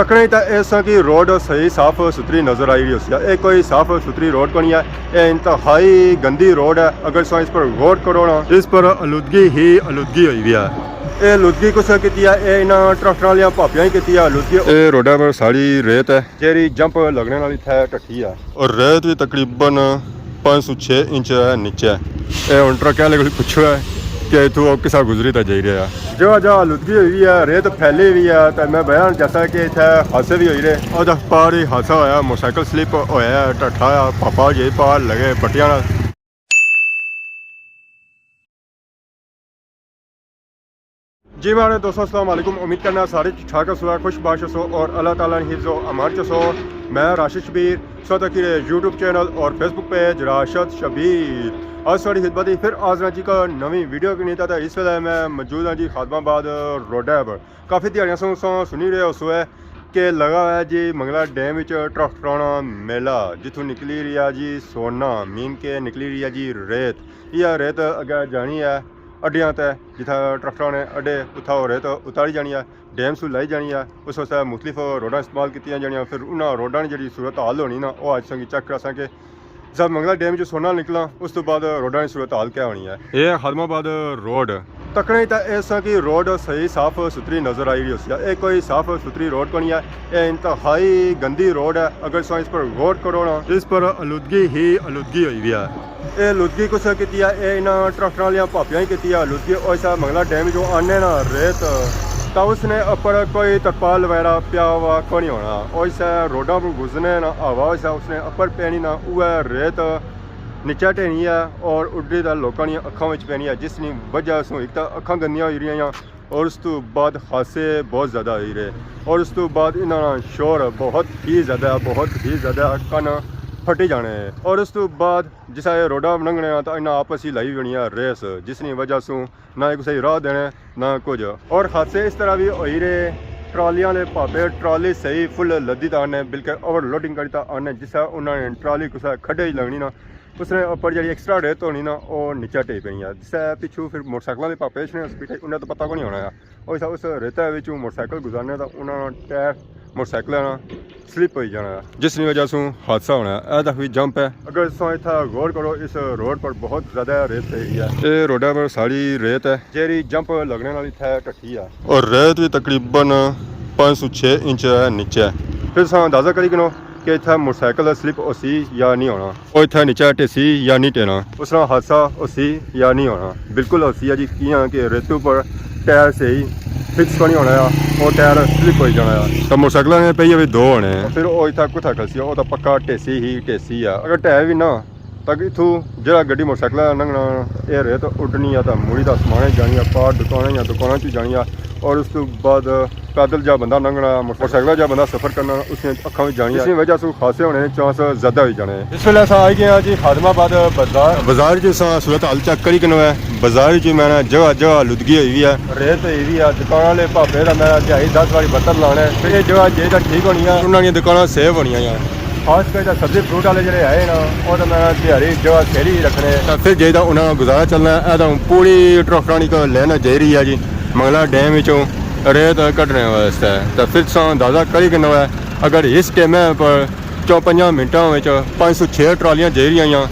तकने तो ऐसा कि रोड सही साफ सुथरी नज़र आई रही है। ये कोई साफ सुथरी रोड को नहीं है, ये इंतहाई गंदी रोड है। अगर सो इस पर गौर करो ना, इस पर आलूदगी ही आलूदगी हुई है। ये आलूदगी कुछ की है, इन्होंने ट्रैक्टर वाली भापियां ही की आलूदगी। ये रोडा पर सारी रेत है, जेरी जंप लगने वाली थे ढट्ठी है, और रेत भी तकरीबन 506 इंच है नीचे। ये हम ट्रक वाले को पूछो है कि इतों किसा गुजरी तो जा रहा है। जगह जगह आलूदगी हुई है, रेत फैली हुई है। तो मैं बयान जैसा कि इतने हादसे भी हुए रहे, और पार ही हादसा होया, मोटरसाइकिल स्लिप होया, ढट्ठा पापा जी पार लगे पट्टियां। जी मेरे दोस्तों अस्सलाम वालेकुम, उम्मीद करना सारे ठीक ठाक हो, खुशबाश हो और अल्लाह ताला ने हिफ्ज़ो अमान च सो। मैं राशिद शबीर सो तक यूट्यूब चैनल और फेसबुक पेज राशिद शबीर आज सारी खिदमत ही फिर आज जी का नवी वीडियो की नहीं था। इस वे मैं मौजूद हाँ जी खादमाबाद रोडा पर। काफ़ी दिहाड़ियां सुनी रहे उस वे कि लगा है जी मंगला डैम ट्रैक्टराना मेला, जितों निकली रही है जी सोना मीन के निकली रही है जी रेत। यह रेत अगर जानी है अड्डियां तय, जिथा ट्रैक्टर ने अड्डे उथा रेत उतारी जानी है, डैम सू लाई जानी है। उस वास्ते मुख्तलिफ रोडां इस्तेमाल की जानियां। फिर उन्होंने रोडां की जी सूरत हाल होनी ना, वो अज संगी चेक करा कि जब मंगला डैम जो सोना निकला उस तो बाद रोडां की सूरत हाल क्या होनी है। ये खादमाबाद रोड तकने तो ऐसा कि रोड सही साफ सुथरी नज़र आई रही है। ये कोई साफ सुथरी रोड को नहीं है, ये इंतहाई गंदी रोड है। अगर सो इस पर गौर करो ना, इस पर आलूदगी ही आलूदगी हुई है। ये आलूदगी कुछ की है, ये इन्होंने ट्रैक्टर वाली भापियां ही की आलूदगी। और इस मंगला डैम जो आने ना रेत, तो उसने अपर कोई तरपाल वगैरह पिया हुआ को नहीं होना। और इस रोडा पर गुजरने ना हवा उसने अपर पैनी ना, वह रेत नीचा ढेनी है और उड्डी का लोगों की अखा में पैनी है, जिसकी वजह से एक तो अखा गंदियां हो रही, और उस तो बाद हादसे बहुत ज़्यादा हो रहे। और उस तो बाद इन्होंने शोर बहुत ही ज़्यादा कन फटी जाने। और उस तो बाद जिसा रोडा लंघने तो इन्हें आपस ही लाई बनी है रेस, जिसकी वजह से ना किसी राह देने ना कुछ। और हादसे इस तरह भी हो रहे, ट्रालियां वाले भापे ट्राली सही फुल लद्दी तो आने, बिल्कुल ओवरलोडिंग करता आने, जिसा उन्होंने ट्राली कुछ खड्डे ही लगनी ना, उसने उपर जी एक्सट्रा रेत होनी ना, वो नीचा टेई पई है। जिससे पिछू फिर मोटरसाइकिलों के भापे ने स्पीड उन्हें तो पता को नहीं होना है। और उस रेता मोटरसाइकिल गुजारने तो उन्होंने टायर मोटरसाइकिल स्लिप हो जाना है, जिसकी वजह से हादसा होना है। यह भी जंप है। अगर सो इतना गौर करो, इस रोड पर बहुत ज़्यादा रेत पई है। ये रोडा पर सारी रेत है, जेरी जंप लगने वाली थे ढट्ठी है, और रेत भी तकरीबन 506 इंच है नीचे। फिर सो अंदाजा करी गिनो कि इतना मोटरसाइकिल स्लिप होसी या नहीं होना, और इतना नीचा टेसी या नहीं टेना, उस तरह हादसा होसी या नहीं होना। बिल्कुल होसी है जी, किया कि रेतों पर टायर सही फिक्स को नहीं होना है, और टायर स्लिप हो जाना है। तो मोटरसाइकिल ने पे भी दो होने, फिर वो इतना कुथा खसी वो तो पक्का टेसी ही टेसी है। अगर टायर भी ना तक इतों जो गड्डी मोटरसाइकिल लंघना, ये रेत उड्डनी है तो मुड़ी का समान जानी है, पार दुकान या दुकान च जानी है। और उस तो बाद पैदल जा बंदा लंघना, मोटरसाइकिल जा बंदा सफर करना, उसने अखा में जानी है, इसी वजह से हादसे होने चांस ज़्यादा हो जाने। इस वेले अस आई गए जी खादमाबाद बाजार जी। सूरत हाल चेक करी किनो है, बाजार जी मैंने जगह जगह आलूदगी हुई है, रेत हुई है। दुकान वाले भापे का मैं दिहाड़ी 10 बारी बत्तर लाना है, फिर ये जगह जे ठीक होनी है, उन्होंने दुकान सेव होनी है। खास कर सब्जी फ्रूट वाले जो है ना, वो तो मैं दिहाड़ी जगह सेरी रखने, तो फिर जे उन्होंने गुजारा चलना है। तो पूरी ट्रैक्टरानी को लेना जा रही है जी मंगला डैम रेत कटने वास्ते। तो फिर सो अंदाजा करी किन्ना है, अगर इस टाइम पर 4-5 मिनटों में 506 ट्रालियां जा रही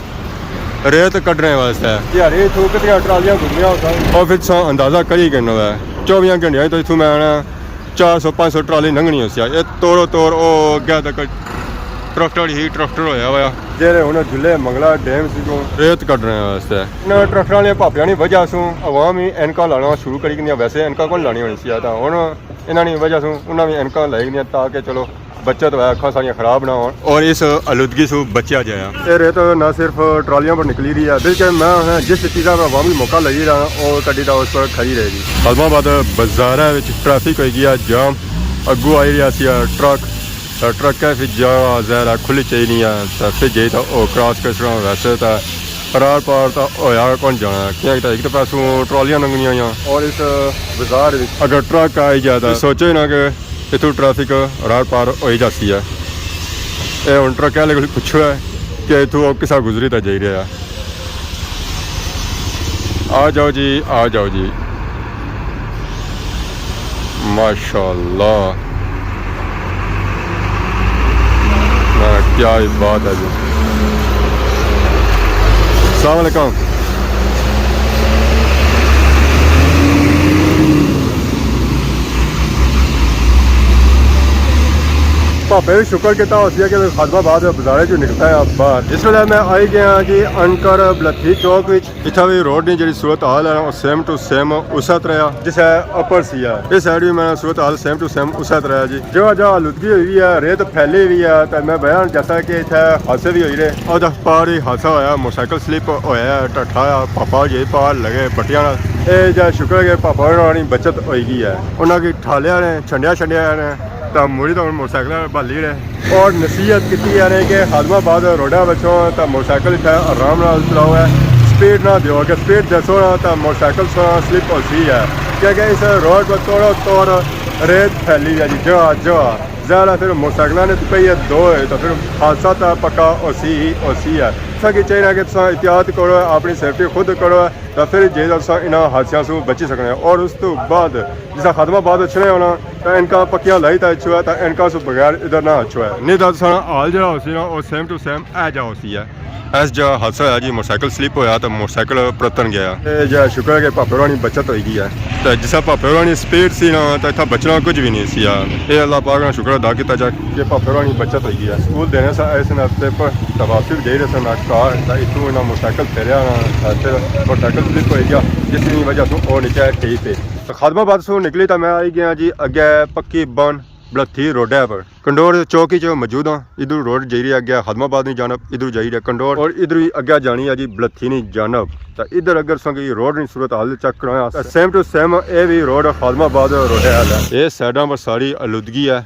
रेत कटने वास्ते, दिहाड़ी इतों कितनी ट्रालियां घूमिया होता। और फिर सो अंदाजा करी किन्ना है 24 घंटे तो इतों मैं 400-500 ट्राली लंघनी हो सी। तोड़ो तोड़ वो अगे तक ट्रैक्टर ही ट्रैक्टर होया हुआ जेरे हुण झुले मंगला डैम से रेत कटने वास्ते। इन ट्रैक्टर वाले भापियां की वजह से अवाम ही एनका लाना शुरू करी गई। वैसे एनका कौन लानी होनी सी, तो हुण इन्होंने वजह से उन्हें भी एनका लाई गई ताकि चलो बचत है, अखा सारियां खराब ना हो और इस आलूदगी से बचा जाए। ये रेत न सिर्फ ट्रालियों पर निकली रही है, बल्कि मैं जिस चीज़ा पर अवामी मौका लगी रहा वो कड़ी तो उस पर खड़ी रहेगी। खादमाबाद बाजार ट्रैफिक हो गया जाम, अगू आई रहा ट्रक ट्रक है, फिर जगह ज़्यादा खुली चाहिए नहीं है, तो फिर जे तो क्रॉस कर सकना। वैसे तो रार पार तो होया कौन जाना, क्या एक तो पासों ट्रालियां लंघनिया, और इस बाजार अगर ट्रक आई जाता सोचो ना कि इतों ट्रैफिक रार पार हो ही जाती है। ये हम ट्रक वाले को पूछो है कि इतों किसा गुजरी तो जा रहा है। आ जाओ जी, आ जाओ जी, माशाअल्लाह। क्या बात है जी। अस्सलाम वालेकुम। भापे भी शुक्र किया उसी कि खादमाबाद बाजारे चो निकलता है बाहर। इस वे मैं आई गया जी अनकर बलथी चौक इतना भी रोड की जी सूरत हाल है सेम टू सेम उस तरह जिस है अपर सी है इस साइड भी मैं सूरत हाल सेम टू सेम उस तरह जी। जगह जगह आलूदगी हुई है रेत फैली हुई है तो मैं बयान जैसा कि इतने हादसे भी हुई रहे और पार ही हादसा होया मोटरसाइकिल स्लिप होया टट्ठा पापा जी पार लगे बट्टिया ये शुक्र है कि पापा होनी बचत होगी है उन्होंने ठालिया ने छंडिया ने तो मुड़ी तो मोटरसाइकिल भाली रहे और नसीहत की यानी कि खादमाबाद रोडा बचो तो मोटरसाइकिल इतना आराम चलाओ है स्पीड ना दो अगर स्पीड दसो ना तो मोटरसाइकिल स्लिप होती है क्योंकि इस रोड पर तोड़ तोड़ रेत फैली है जी जगह जगह ज़्यादा फिर मोटरसाइकिल ने पहिए दो है तो फिर हादसा तो पक्का ओसी है कि चाहिए कि एहतियात करो अपनी सेफ्टी खुद करो तो फिर जे इन्होंने हादसों से बची सकने और उस तो बाद जिस खादमाबाद अच्छे होना तो इनका पक्कियां लाई तो अच्छो है तो इनका से बगैर इधर ना अच्छो है नहीं तो हाल जो उसी ना वो सेम टू सेम ए जा उसी है इस जगह हादसा होया जी मोटरसाइकिल स्लिप होया तो मोटरसाइकिल परतन गया जो शुक्र है कि भापे होनी बचत होगी है तो जिस भापे होनी स्पीड सी ना तो इतना बचना कुछ भी नहीं सी ये अल्लाह पाक ने शुक्र अदा किया जाए कि भापे होनी बचत होगी है स्कूल देने से इस हफ्ते पर तो वापसी भी दे रहे सन कार इतों इन्हें मोटरसाइकिल फेरिया फिर मोटरसाइकिल स्लिप हो गया जिसकी वजह से वो नीचे ठीक है तो खादमाबाद से निकली तो मैं आई गया जी अगे पक्की बन बलथी रोडा पर कंडोर चौकी च मौजूद हाँ इधर रोड जा रही है अगे खादमाबाद की जानब इधर जा रही है कंडोर और इधर ही अगे जानी है जी बलथी की जानब तो इधर अगर संगी रोड की सूरत हाल चेक कराया सेम टू सेम ये भी रोड खादमाबाद रोडा हाल है ये साइडा पर सारी आलूदगी है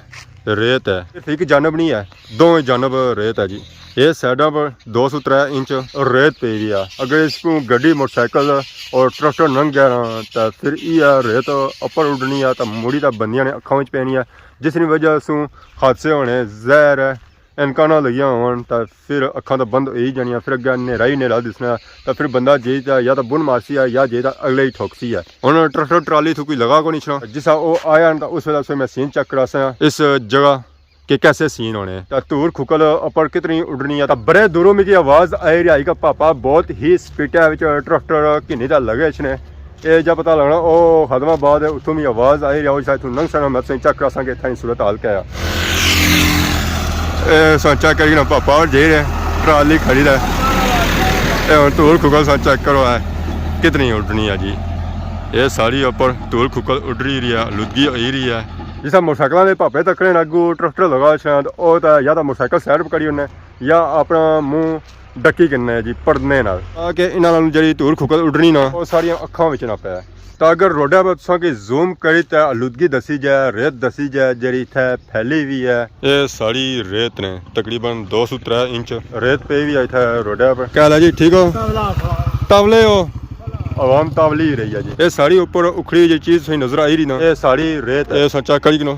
रेत है सिर्फ एक जानब नहीं है दो जानब रेत है जी ये साइडा पर 203 इंच रेत पे हुई है अगर इसको गड्डी मोटरसाइकिल और ट्रैक्टर लंघ गया ना तो फिर यह रेत अपर उड़नी है तो मुड़ी तो बंदियां ने अखा में पैनी है जिसकी वजह से हादसे होने जहर है इनका ना लगिया हो तो फिर अखा तो बंद हो ही जानिया फिर अगर नेरा ही नेरा दिसना तो फिर बंदा जेता या तो बुन मारसी है या जेता अगले ही ठोकसी है उन्होंने ट्रैक्टर ट्राली थी कोई लगा को नहीं छा जिसा वो आया तो उस वजह से मैं सीन चेक करा सा इस जगह कि कैसे सीन होने धूर खुकल अपर कितनी उड़नी है बड़े दूरों में आवाज़ आई रही का पापा बहुत ही स्पीड है ट्रैक्टर किन्नी का लगे इसने ये जब पता लगना वो खादमाबाद है उतों भी आवाज़ आई रही शायद नंग सा मैं चेक करा सा इतना सूरत हाल क्या चेक करी ना पापा और जे रहे ट्राली खड़ी है धूल खुकल सा चेक करो है कितनी उड़नी है जी ये सारी ऊपर धूल खुकल उड़ रही है आलूदगी हो रही है जिस मोटरसाइकिलों के भापे तकने अगू ट्रैक्टर लगा शायद वो तो या तो मोटरसाइकिल साइड पर करी उन्हें या अपना मुँह डकी करना जी पड़ने कि इन्होंने जी धूल खुकल उड़नी ना वो सारिया अखा में ना पै तो अगर रोडा पर कि जूम करी तो आलूदगी दसी जाए रेत दसी जाए जी इतने फैली हुई है ये सारी रेत ने तकरीबन 203 इंच रेत पे भी है इतने रोडा पर क्या हाल है जी ठीक हो तबले हो आवाम तावली ही रही है जी ये सारी ऊपर उखड़ी जी चीज़ सही नजर आई रही ना ये सारी रेत ये सच्चा करी नो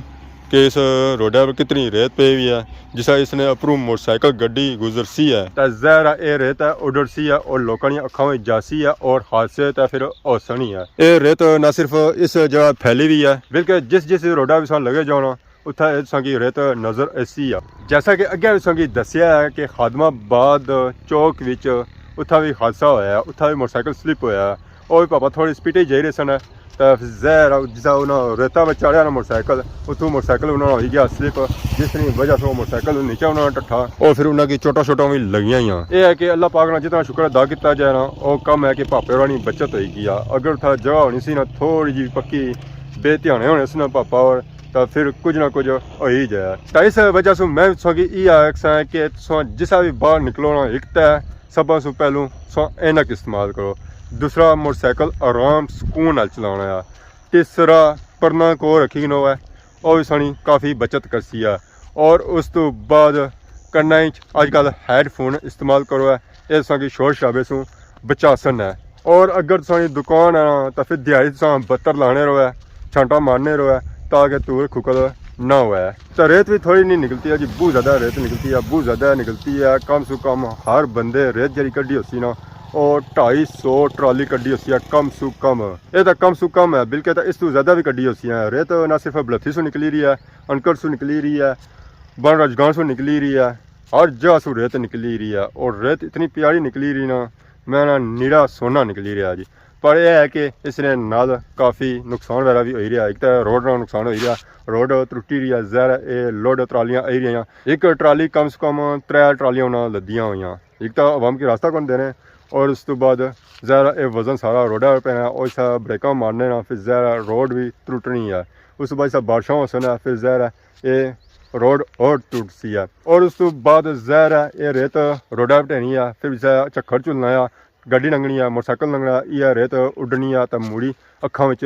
कि इस रोडा पर कितनी रेत पे हुई है जिसा इसने अपरू मोटरसाइकिल गड्डी गुजरसी है तो जहर ये रेत है उड़सी है और लोगों की अखा में जासी है और हादसे तो फिर औसनी है ये रेत न सिर्फ इस जगह फैली हुई है बल्कि जिस रोडा भी लगे जाना उत्थे की रेत नजर ऐसी है जैसा कि अगे भी दसिया है कि खादमाबाद चौक विच उत्था भी हादसा होया उत्था भी मोटरसाइकिल स्लिप होया और भी पापा थोड़ी स्पीड ही जा रहे सन तो जहर जिसा उन्होंने रेता में चढ़िया ना मोटरसाइकिल उतों मोटरसाइकिल उन्होंने हो गया स्लिप जिसकी वजह से वो मोटरसाइकिल नीचे उन्होंने टट्ठा और फिर उन्होंने चोटा छोटा भी लगिया ही ये है कि अल्लाह पाक ने जितना शुक्र अदा किया जाए ना वो कम है कि भापे होनी बचत होगी अगर उत्थे जगह होनी सी ना थोड़ी जी पक्की बेध्याने होने से ना पापा और तो फिर कुछ ना कुछ हो ही जाए तो इस वजह से मैं ये आखसा कि जिसा भी बाहर निकलो ना एक तो सब से पहलू ऐनक इस्तेमाल करो दूसरा मोटरसाइकिल आराम सुकून नाल चलाना है तीसरा परना को रखी नो है और भी सानी काफ़ी बचत करसी है और उस तो बाद कन्ना अजकल हैडफोन इस्तेमाल करो है इस की शोर शराबे से बचा सन है और अगर सानी दुकान है तो फिर दिहाड़ी बत्तर लाने रो है छांटा मारने रो है ताकि धूल खुकल ना हुआ है तो रेत भी थोड़ी नहीं निकलती है जी बहुत ज़्यादा रेत निकलती है बहुत ज़्यादा निकलती है कम से कम हर बंदे रेत जरी कड्डी होती ना और 250 ट्राली कड्डी होती है कम से कम ये तो कम से कम है बल्कि तो इस तो ज़्यादा भी कड्डी होती है रेत ना सिर्फ बलथी से निकली रही है अनकर से निकली रही है बन राजगान से निकली रही है हर जगह से रेत निकली रही है और रेत इतनी प्यारी निकली रही ना, मैं ना नीरा सोना निकली रहा जी। पर यह है कि इसने नाल काफ़ी नुकसान वगैरह भी हो रहा। एक तो रोड का नुकसान हो रहा, रोड त्रुटी रही है, जहर ये लोड ट्रालियाँ आई रही। एक ट्राली कम से कम 3 ट्रालियाँ उन्हें लदियाँ हुई। एक तो आवाम की रास्ता कौन देने और उस तो बाद जहर ये वजन सारा रोडा पर पैना और सा ब्रेक मारने ना, फिर जहर रोड भी त्रुटनी है। उस बाद सब बारिशों हो सना, फिर जहर ये रोड और टूट सी है और उस तो बाद जहर है ये रेत रोडा पर ढहनी है। फिर चक्कर झुलना है, गड्डी लंघनी है, मोटरसाइकिल लंघना, यह रेत उड्डनी है तो मूड़ी अखां विच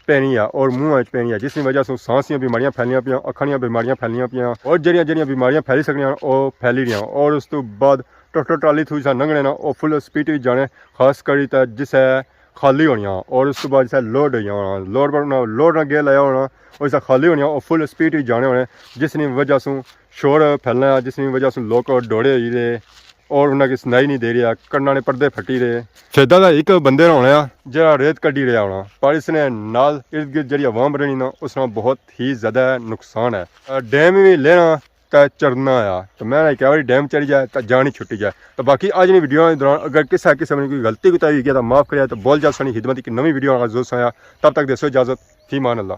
पैनी है और मूँह पैनी है, जिसकी वजह से सांस दी बीमारियां फैलियां पियां, अखां दी बीमारियां फैलियां पियां और जड़ियां बीमारियां फैली सकदियां वो फैली रही। और उस तो बाद ट्रैक्टर ट्राली थोड़ी सा लंघने ना वो फुल स्पीड में जाने, खास करी तो जिसे खाली होनी और उस तो बाद जिसे लोड होना, लोड पर लोड ना गेयर लाया होना और इसे खाली होनी और फुल स्पीड में जाने होने, जिसकी वजह से शोर फैलना है, जिसकी वजह से लोग दौड़े ही रहे और उन्हें सुनाई नहीं दे रहा, कन्ना ने पर्दे फटी रहे। छेदा का एक बंदे होना जरा रेत कड्डी रहा होना, पर इसने नाल इर्द गिर्द जी आवाम रहनी ना उसमें बहुत ही ज़्यादा नुकसान है। डैम भी लेना तो चढ़ना आ, तो मैं एक बार डैम चढ़ी जाए तो जान ही छुट्टी जाए। तो बाकी आज की वीडियो के दौरान अगर किसी किस्म ने कोई गलती कोताही की तो माफ़ करिए, तो बोल जा सनी खिदमत की नवी वीडियो का जोश आया। तब तक देसो इजाज़त, फी मान अल्लाह।